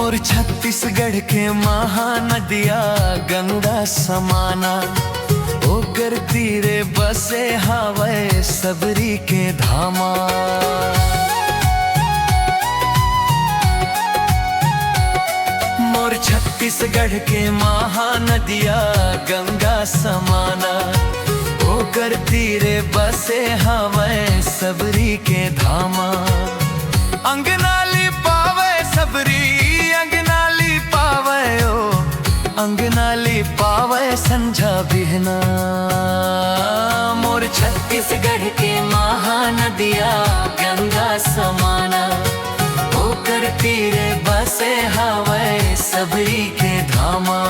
मोर छत्तीसगढ़ के महानदिया गंगा समाना, ओकर तीरे बसे हावय सबरी के धामा। मोर छत्तीसगढ़ के महानदिया गंगा समाना, ओकर तीरे बसे हावय सबरी के धामा। अंगनाली पावे सबरी, अंगनाली पावे ओ, अंगनाली पावे संझा बिहना। मोर छत्तीसगढ़ के महानदिया गंगा समाना, ओकर तीरे बसे हावय सबरी के धामा।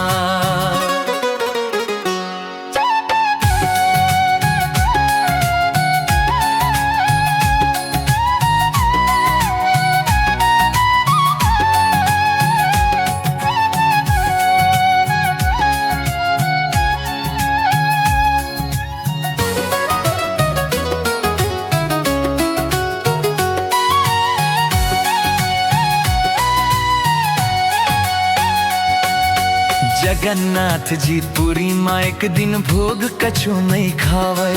जगन्नाथ जी पुरी माँ एक दिन भोग कछु नहीं खावे।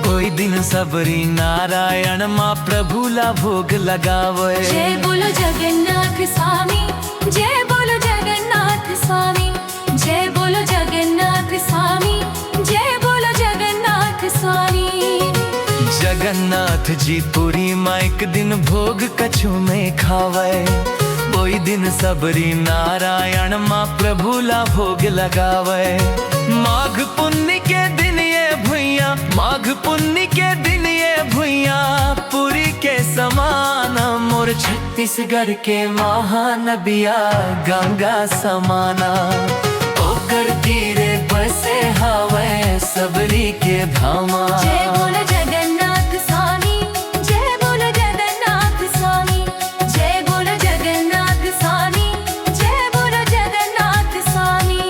कोई दिन सबरी नारायण माँ प्रभु ला भोग लगावे। जय बोलो जगन्नाथ स्वामी, जय बोलो जगन्नाथ स्वामी, जय बोलो जगन्नाथ स्वामी, जय बोलो जगन्नाथ स्वामी। जगन्नाथ जी पुरी माँ एक दिन भोग कछु नहीं खावे। कोई दिन सबरी नारायण माँ प्रभु ला भोग लगावे। माघ पुण्य के दिन ये भुइया, माघ पुण्य के दिन ये भुइया पुरी के समान। मोर छत्तीसगढ़ के महानदिया गंगा समाना, ओकर तीरे बसे हावय सबरी के धामा। जय बोलो जगन्नाथ स्वामी, जय बोलो जगन्नाथ स्वामी, जय बोलो जगन्नाथ स्वामी, जय बोलो जगन्नाथ स्वामी।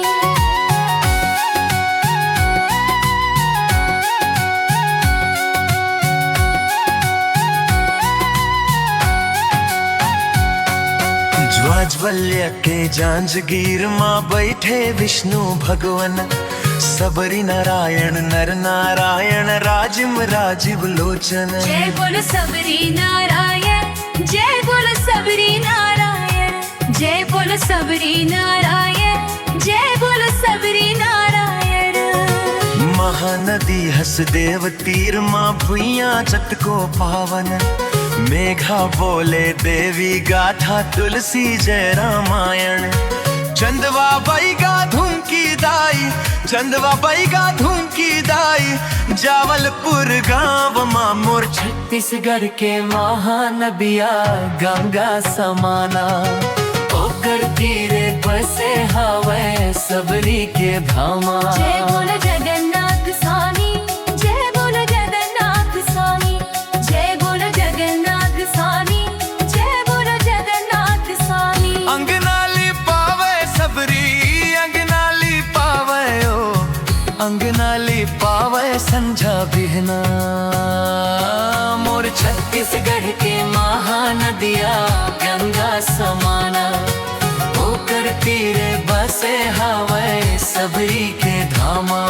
ज्वाज्वल्य के जांजगीर माँ बैठे विष्णु भगवन। सबरी नारायण नर नारायण राजिम राजीव लोचन। जय बोलो सबरी नारायण, जय बोलो सबरी नारायण, जय बोलो सबरी नारायण, जय बोलो सबरी नारायण। महानदी हसदेव तीर माँ भुइया जत को पावन। मेघा बोले देवी गाथा तुलसी जय रामायण। चंदवा बैगा धूम की दाई, चंदवा बैगा धूम की दाई जावलपुर गाँव माँ। मोर छत्तीसगढ़ के महानदिया गंगा समाना, ओकर तीरे बसे हावय सबरी के धामा। जय बोलो जगन्नाथ स्वामी, जय बोलो जगन्नाथ स्वामी, जय बोलो जगन्नाथ स्वामी, जय बोलो जगन्नाथ स्वामी। अंगनाली पावे सबरी, अंगनाली पावे ओ, अंगनाली पावे संझा बिहना। मोर छत्तीसगढ़ के महानदिया गंगा समाना, ओकर तीरे बसे हावय सबरी के धामा।